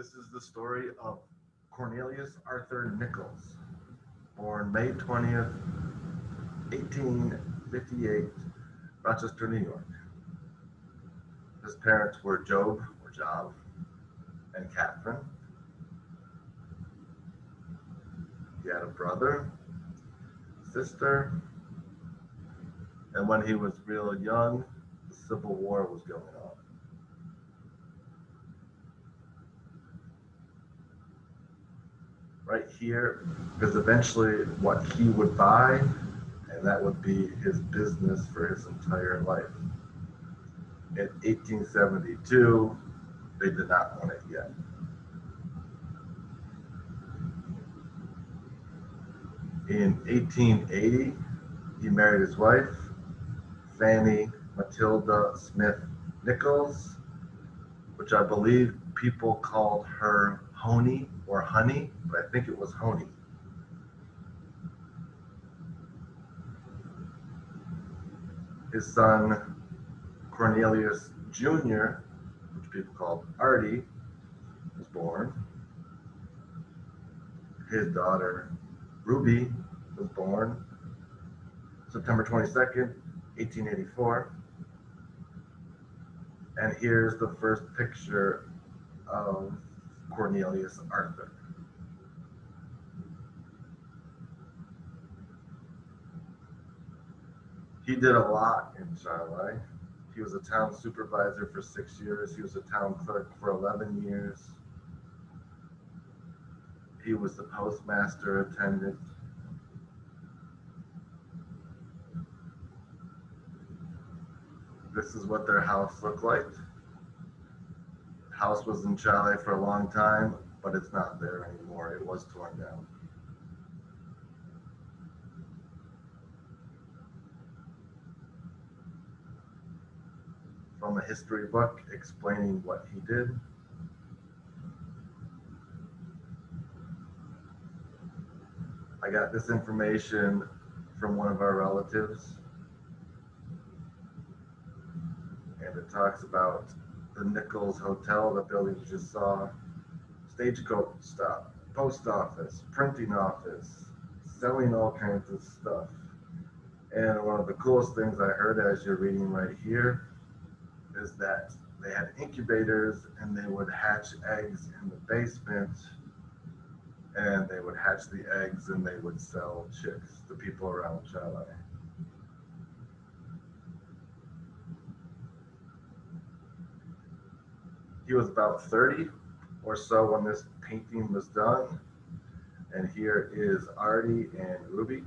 This is the story of Cornelius Arthur Nichols, born May 20th, 1858, Rochester, New York. His parents were Job, and Catherine. He had a brother, sister, and when he was real young, the Civil War was going on. Right here is eventually what he would buy, and that would be his business for his entire life. In 1872, they did not own it yet. In 1880, he married his wife, Fanny Matilda Smith Nichols, which I believe people called her Honey or Honey, but I think it was Honey. His son, Cornelius Jr., which people called Artie, was born. His daughter, Ruby, was born September 22nd, 1884. And here's the first picture of Cornelius Arthur. He did a lot in Charlotte. He was a town supervisor for 6 years. He was a town clerk for 11 years. He was the postmaster attendant. This is what their house looked like. The house was in Chalet for a long time, but it's not there anymore. It was torn down. From a history book explaining what he did. I got this information from one of our relatives, and it talks about the Nichols Hotel, the building you just saw, stagecoach stop, post office, printing office, selling all kinds of stuff. And one of the coolest things I heard as you're reading right here is that they had incubators and they would hatch eggs in the basement, and they would hatch the eggs and they would sell chicks to people around Chalet. He was about 30 or so when this painting was done. And here is Artie and Ruby.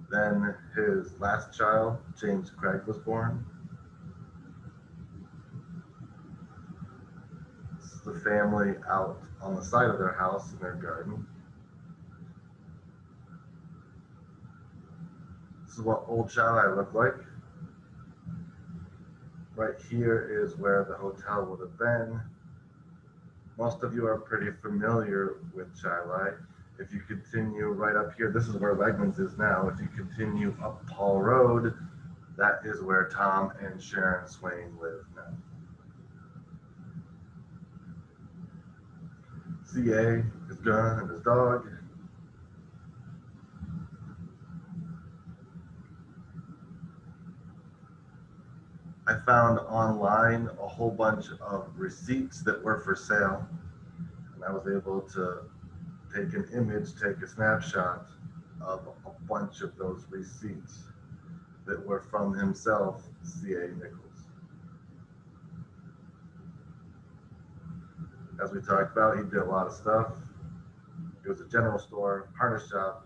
Then his last child, James Craig, was born. This is the family out on the side of their house in their garden. This is what old Chalet looked like. Right here is where the hotel would have been. Most of you are pretty familiar with Chalet. If you continue right up here, this is where Wegmans is now. If you continue up Paul Road, that is where Tom and Sharon Swain live now. CA, his gun, and his dog. I found online a whole bunch of receipts that were for sale, and I was able to take an image, take a snapshot of a bunch of those receipts that were from himself, C.A. Nichols. As we talked about, he did a lot of stuff. It was a general store, harness shop,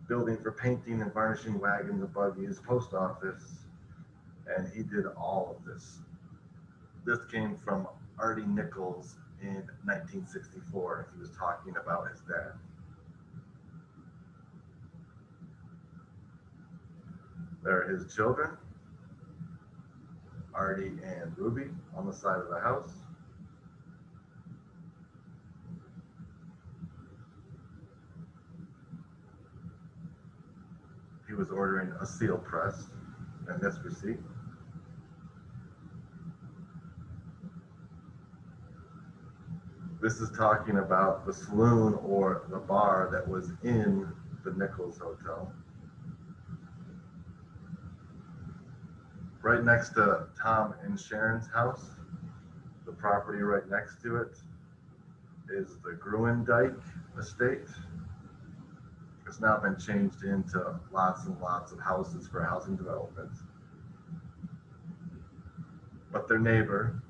building for painting and varnishing wagons and buggies, post office, and he did all of this. This came from Artie Nichols in 1964. He was talking about his dad. There are his children, Artie and Ruby, on the side of the house. He was ordering a seal press, and this receipt. This is talking about the saloon or the bar that was in the Nichols Hotel. Right next to Tom and Sharon's house, the property right next to it is the Gruendijk estate. It's now been changed into lots and lots of houses for housing development. But their neighbor,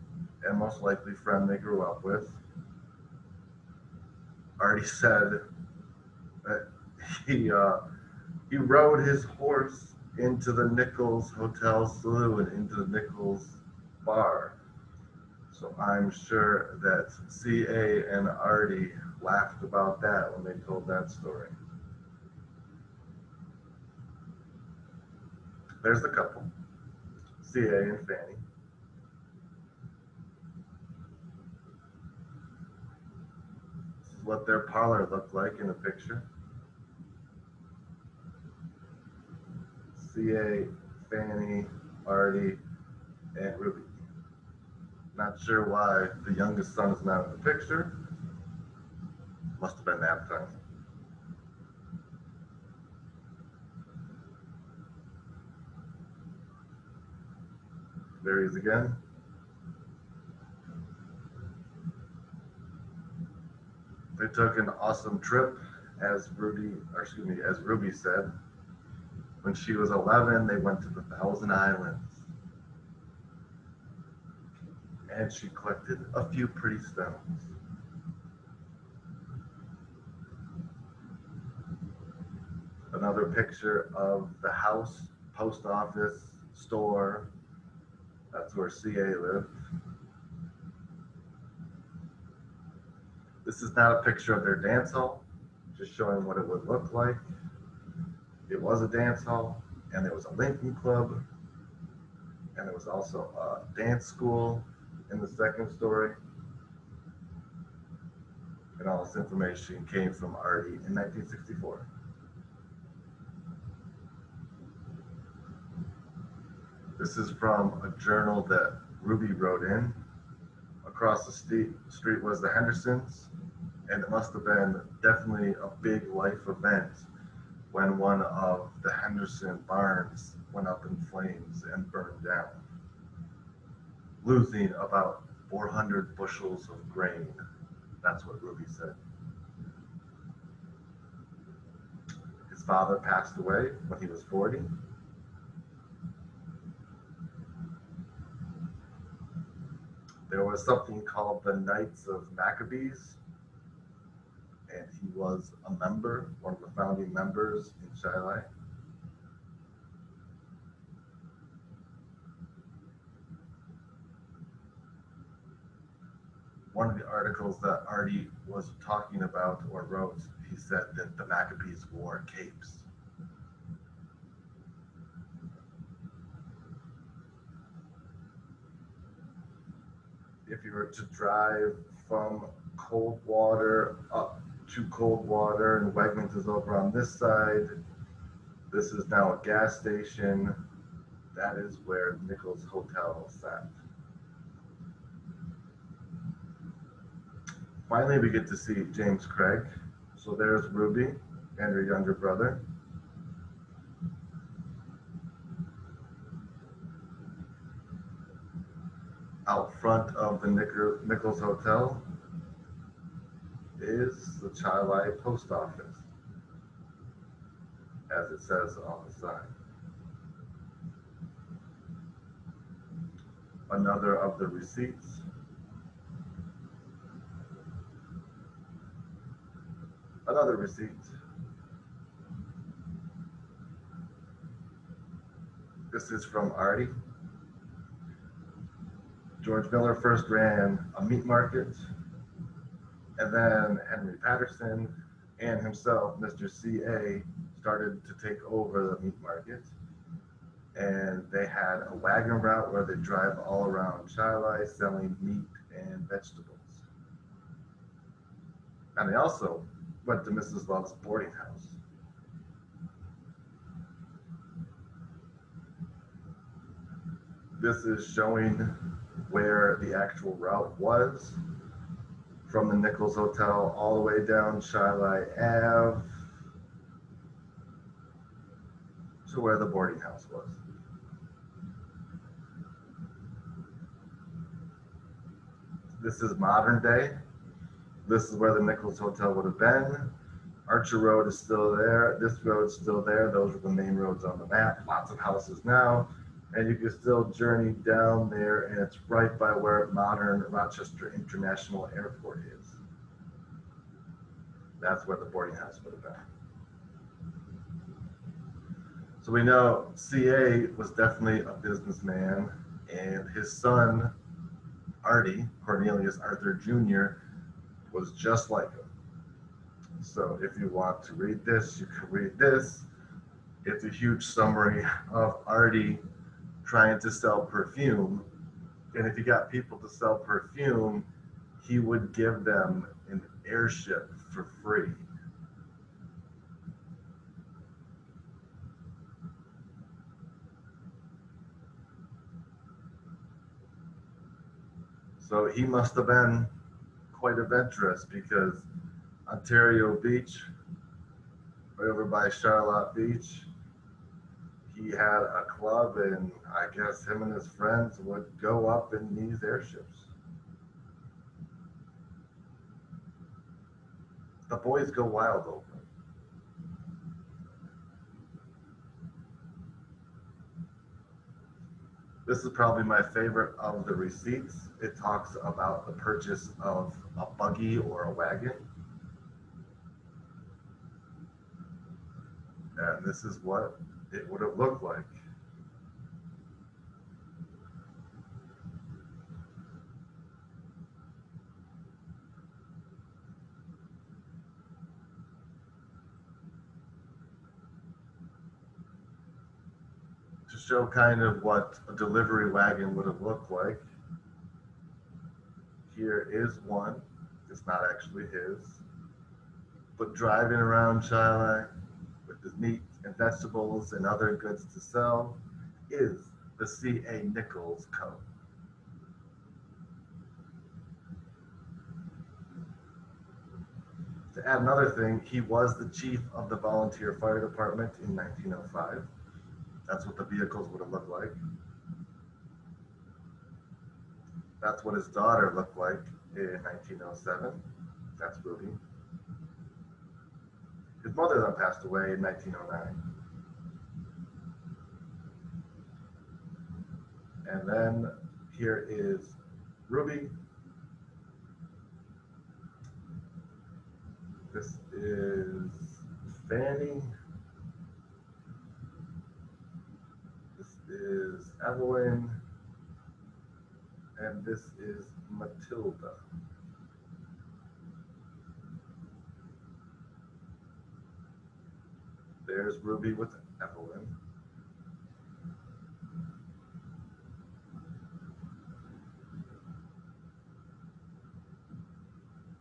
and most likely friend they grew up with, already said that he rode his horse into the Nichols Hotel saloon, into the Nichols bar. So I'm sure that CA and Artie laughed about that when they told that story. There's the couple, CA and Fanny. This is what their parlor looked like in the picture. CA, Fanny, Artie, and Ruby. Not sure why the youngest son is not in the picture. Must have been nap time. There he is again. They took an awesome trip, as Ruby said. When she was 11, they went to the Thousand Islands. And she collected a few pretty stones. Another picture of the house, post office, store. That's where CA lived. This is not a picture of their dance hall, just showing what it would look like. It was a dance hall, and there was a Lincoln Club, and there was also a dance school in the second story. And all this information came from Artie in 1964. This is from a journal that Ruby wrote in. Across the street was the Hendersons, and it must have been definitely a big life event when one of the Henderson barns went up in flames and burned down, losing about 400 bushels of grain. That's what Ruby said. His father passed away when he was 40. There was something called the Knights of Maccabees, and he was a member, one of the founding members in Shiloh. One of the articles that Artie was talking about or wrote, he said that the Maccabees wore capes. If you were to drive from Coldwater up to Coldwater, and Wegmans is over on this side, this is now a gas station. That is where Nichols Hotel sat. Finally, we get to see James Craig. So there's Ruby and her younger brother. Out front of the Nichols Hotel is the Chilai Post Office, as it says on the sign. Another of the receipts. Another receipt. This is from Artie. George Miller first ran a meat market, and then Henry Patterson and himself, Mr. C.A., started to take over the meat market. And they had a wagon route where they drive all around Shiloh selling meat and vegetables. And they also went to Mrs. Love's boarding house. This is showing where the actual route was from the Nichols Hotel all the way down Shiloh Ave to where the boarding house was. This is modern day. This is where the Nichols Hotel would have been. Archer Road is still there. This road's still there. Those are the main roads on the map. Lots of houses now. And you can still journey down there, and it's right by where modern Rochester International Airport is. That's where the boarding house would have been. So we know CA was definitely a businessman, and his son, Artie, Cornelius Arthur Jr., was just like him. So if you want to read this, you can read this. It's a huge summary of Artie trying to sell perfume. And if he got people to sell perfume, he would give them an airship for free. So he must have been quite adventurous, because Ontario Beach, right over by Charlotte Beach, he had a club, and I guess him and his friends would go up in these airships. The boys go wild over it. This is probably my favorite of the receipts. It talks about the purchase of a buggy or a wagon. And this is what it would have looked like. To show kind of what a delivery wagon would have looked like, here is one. It's not actually his, but driving around Shiloh with his meat and vegetables and other goods to sell is the C.A. Nichols Co. To add another thing, he was the chief of the volunteer fire department in 1905. That's what the vehicles would have looked like. That's what his daughter looked like in 1907. That's Ruby. His mother then passed away in 1909. And then here is Ruby. This is Fanny. This is Evelyn. And this is Matilda. There's Ruby with Evelyn.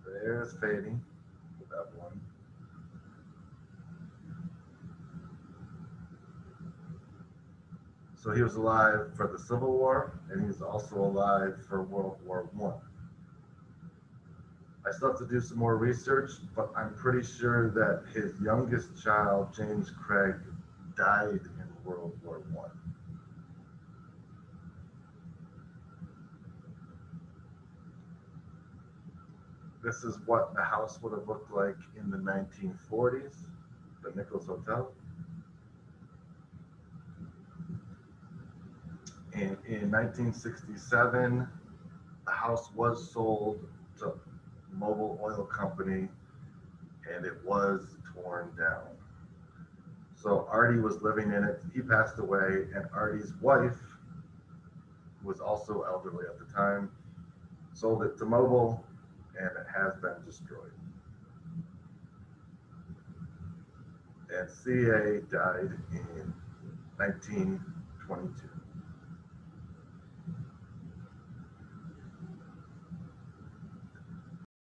There's Fanny with Evelyn. So he was alive for the Civil War, and he's also alive for World War I. I still have to do some more research, but I'm pretty sure that his youngest child, James Craig, died in World War I. This is what the house would have looked like in the 1940s, the Nichols Hotel. And in 1967, the house was sold to Mobil Oil Company, and it was torn down. So Artie was living in it. He passed away, and Artie's wife, who was also elderly at the time, sold it to Mobil, and it has been destroyed. And CA died in 1922.